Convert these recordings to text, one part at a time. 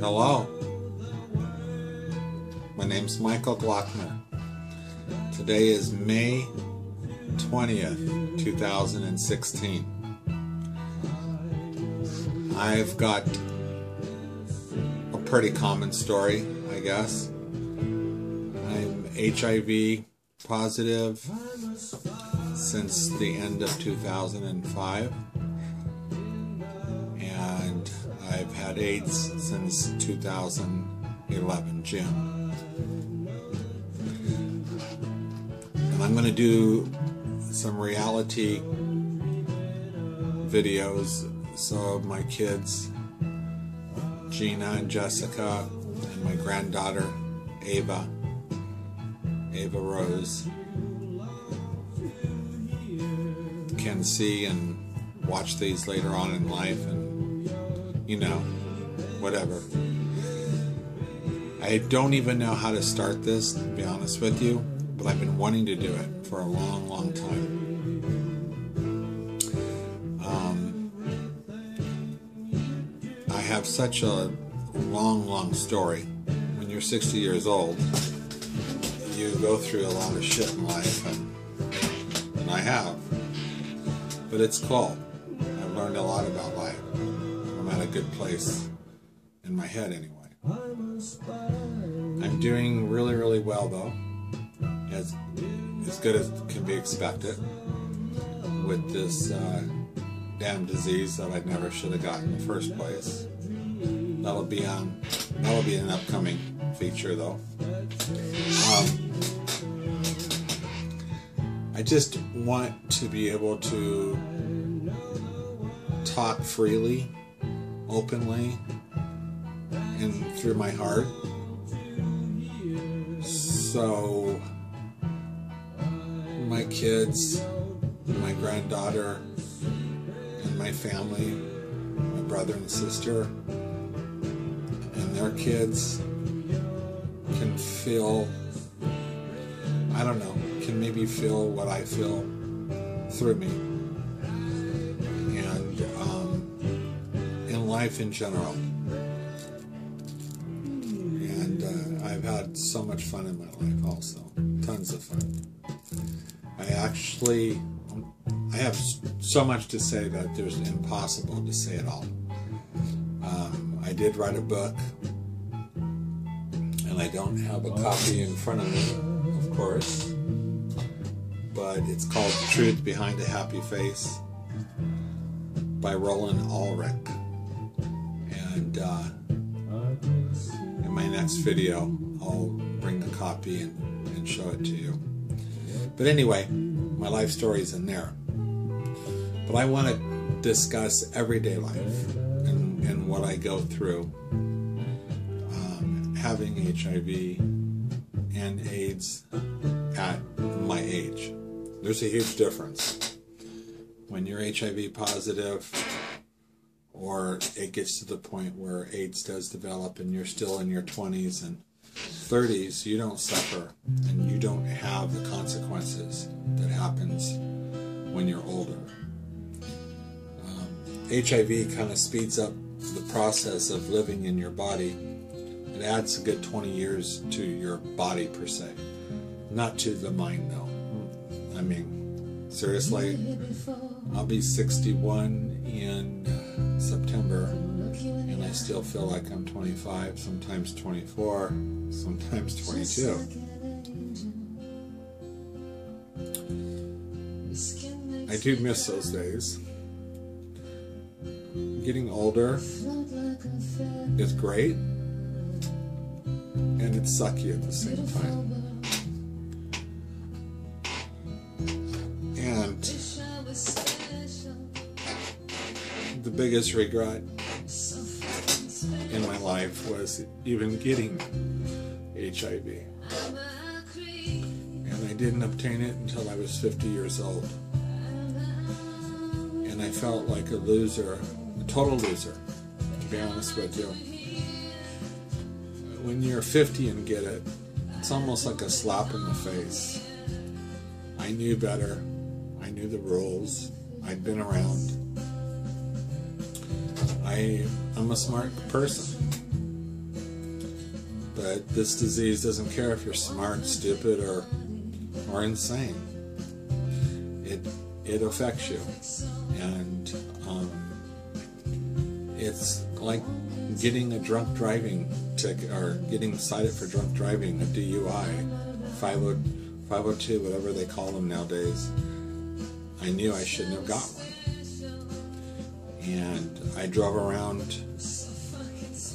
Hello, my name's Michael Glockner. Today is May 20th, 2016. I've got a pretty common story, I guess. I'm HIV positive since the end of 2005. And I've had AIDS since 2011, June. And I'm going to do some reality videos so my kids, Gina and Jessica, and my granddaughter, Ava Rose, can see and watch these later on in life and, you know, whatever. I don't even know how to start this, to be honest with you, but I've been wanting to do it for a long, long time. I have such a long, long story. When you're 60 years old, you go through a lot of shit in life, and I have. But it's cool. I've learned a lot about life. I'm at a good place in my head anyway. I'm doing really, really well though. As good as can be expected with this damn disease that I never should have gotten in the first place. That'll be an upcoming feature though. I just want to be able to talk freely, openly, and through my heart. So my kids, my granddaughter, and my family, my brother and sister, and their kids can feel, I don't know, can maybe feel what I feel through me. And in life in general. And I've had so much fun in my life also. Tons of fun. I have so much to say that there's impossible to say it all. I did write a book, and I don't have a copy in front of me, of course, but it's called The Truth Behind a Happy Face by Roland Ulrich. And in my next video, I'll bring the copy and show it to you. But anyway, my life story is in there. But I want to discuss everyday life and what I go through having HIV and AIDS at my age. There's a huge difference. When you're HIV positive, or it gets to the point where AIDS does develop and you're still in your 20s and 30s, you don't suffer and you don't have the consequences that happens when you're older. HIV kind of speeds up the process of living in your body. It adds a good 20 years to your body per se, not to the mind though. I mean, seriously, I'll be 61 in September, and I still feel like I'm 25, sometimes 24, sometimes 22. I do miss those days. Getting older is great, and it's sucky at the same time. And the biggest regret in my life was even getting HIV. And I didn't obtain it until I was 50 years old. And I felt like a loser, a total loser, to be honest with you. When you're 50 and get it, it's almost like a slap in the face. I knew better. I knew the rules. I'd been around. I'm a smart person. But this disease doesn't care if you're smart, stupid, or insane. It affects you, and it's like getting a drunk driving ticket, or getting cited for drunk driving, a DUI, 502, whatever they call them nowadays. I knew I shouldn't have got one, and I drove around.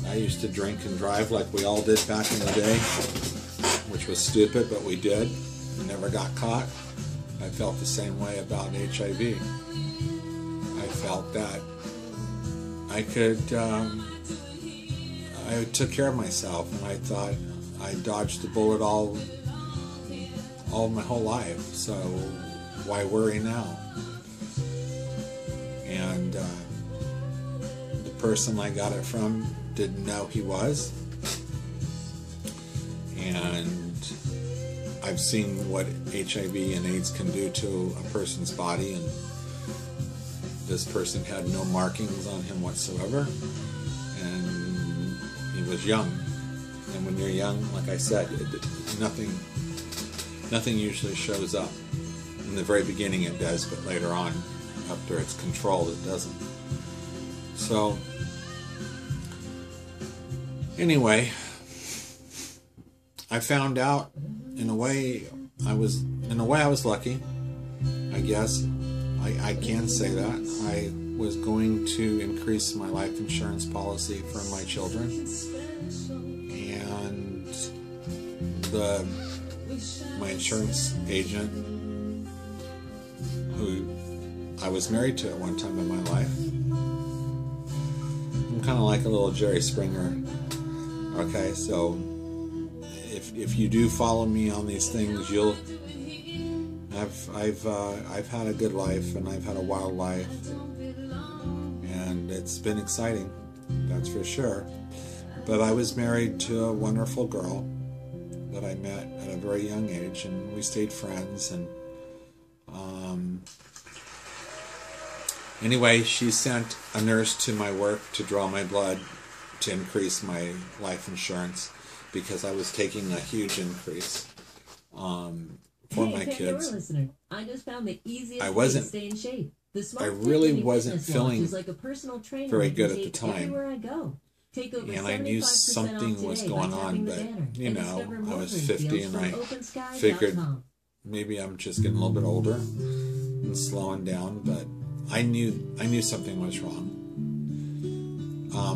I used to drink and drive like we all did back in the day, which was stupid, but we did. We never got caught. I felt the same way about HIV. I felt that I took care of myself, and I thought I dodged the bullet all my whole life, so why worry now? And the person I got it from didn't know he was, and I've seen what HIV and AIDS can do to a person's body, and this person had no markings on him whatsoever, and he was young. And when you're young, like I said, nothing usually shows up. In the very beginning it does, but later on, after it's controlled, it doesn't. So anyway, I found out in a way I was lucky, I guess. I can say that. I was going to increase my life insurance policy for my children, and my insurance agent, who I was married to at one time in my life, I'm kind of like a little Jerry Springer. Okay, so if you do follow me on these things, you'll. I've had a good life, and I've had a wild life, and it's been exciting, that's for sure. But I was married to a wonderful girl that I met at a very young age, and we stayed friends. And anyway, she sent a nurse to my work to draw my blood to increase my life insurance, because I was taking a huge increase for my kids. I just found the easiest I wasn't. way to stay in shape. I really wasn't feeling like a personal trainer very good at the time, I go. And I knew something was going on, but you know, I was 50, and I figured maybe I'm just getting a little bit older and slowing down. But I knew something was wrong.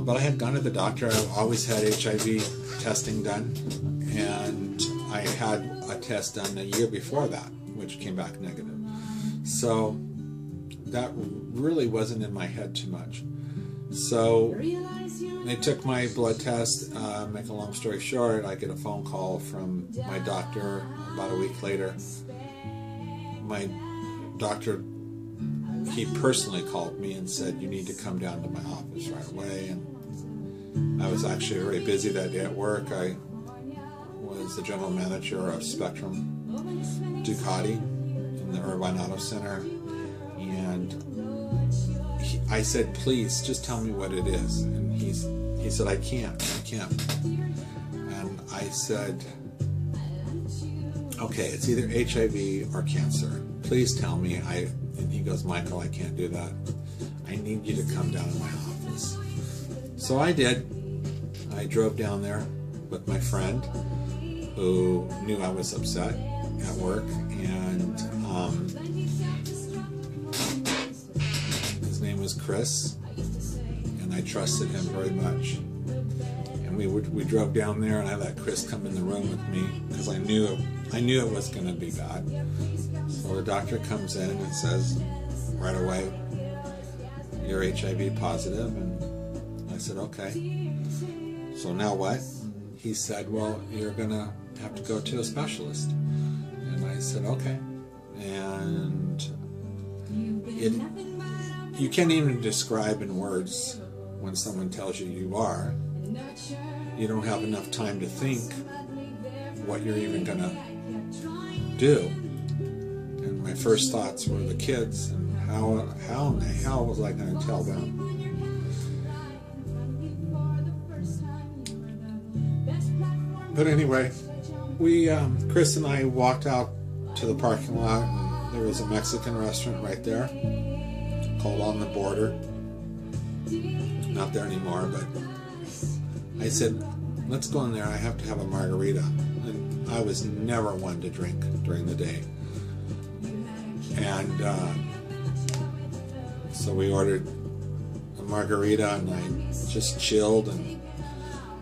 But I had gone to the doctor. I always had HIV testing done, and I had a test done a year before that, which came back negative. So that really wasn't in my head too much. So they took my blood test. Make a long story short, I get a phone call from my doctor about a week later. My doctor, he personally called me and said, "You need to come down to my office right away." And I was actually very busy that day at work. I was the general manager of Spectrum Ducati in the Irvine Auto Center, and I said, "Please, just tell me what it is." And he said, I can't. And I said, "Okay, it's either HIV or cancer. Please tell me." And he goes, "Michael, I can't do that. I need you to come down to my office." So I did. I drove down there with my friend, who knew I was upset at work, and his name was Chris, and I trusted him very much. And we drove down there, and I let Chris come in the room with me, because I knew it was going to be bad. So the doctor comes in and says right away, "You're HIV positive." And I said, "Okay. So now what?" He said, "Well, you're going to have to go to a specialist." And I said, "Okay." And you can't even describe in words when someone tells you you are. You don't have enough time to think what you're even going to do. And my first thoughts were the kids, and how in the hell was I going to tell them? But anyway, we, Chris and I walked out to the parking lot, and there was a Mexican restaurant right there called On the Border. Not there anymore, but I said, let's go in there. I have to have a margarita. And I was never one to drink during the day. And so we ordered a margarita, and I just chilled, and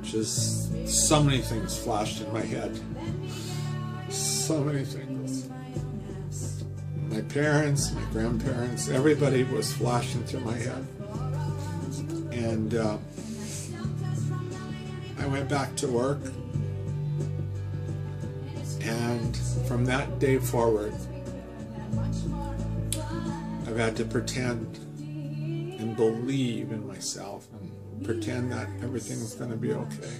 just so many things flashed in my head. So many things. My parents, my grandparents, everybody was flashing through my head. And I went back to work, and from that day forward, I've had to pretend and believe in myself and pretend that everything's going to be okay.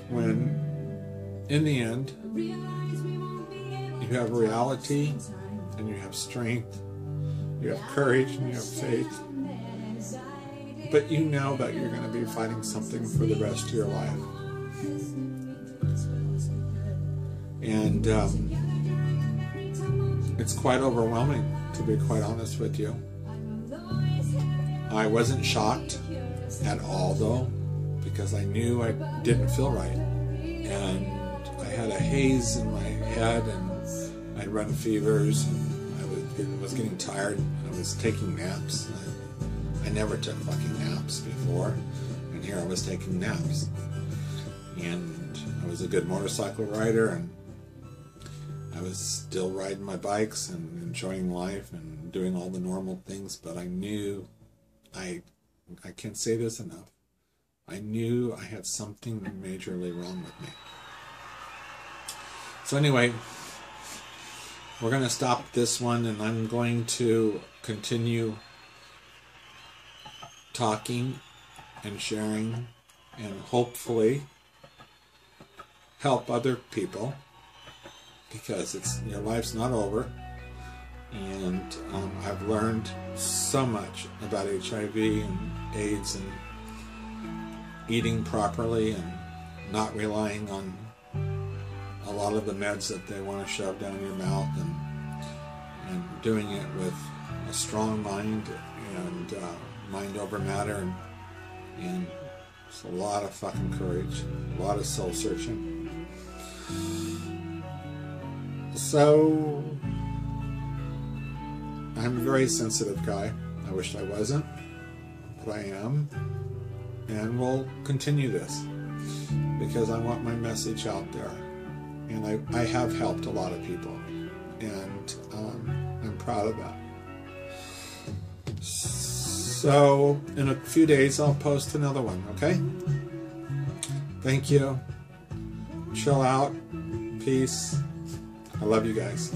When, in the end, you have reality, and you have strength, you have courage, and you have faith, but you know that you're going to be fighting something for the rest of your life. And it's quite overwhelming, to be quite honest with you. I wasn't shocked at all, though, because I knew I didn't feel right. And I had a haze in my head, and I'd run fevers, and I was getting tired. I was taking naps. I never took fucking naps before, and here I was taking naps. And I was a good motorcycle rider, and I was still riding my bikes and enjoying life and doing all the normal things, but I knew, I can't say this enough, I knew I had something majorly wrong with me. So anyway, we're going to stop this one, and I'm going to continue talking and sharing and hopefully help other people, because your life's not over. And I've learned so much about HIV and AIDS and eating properly and not relying on a lot of the meds that they want to shove down your mouth, and doing it with a strong mind and mind over matter, and it's a lot of fucking courage, a lot of soul searching. So I'm a very sensitive guy. I wish I wasn't, but I am, and we'll continue this because I want my message out there, and I have helped a lot of people, and I'm proud of that. So in a few days I'll post another one, okay? Thank you. Chill out. Peace. I love you guys.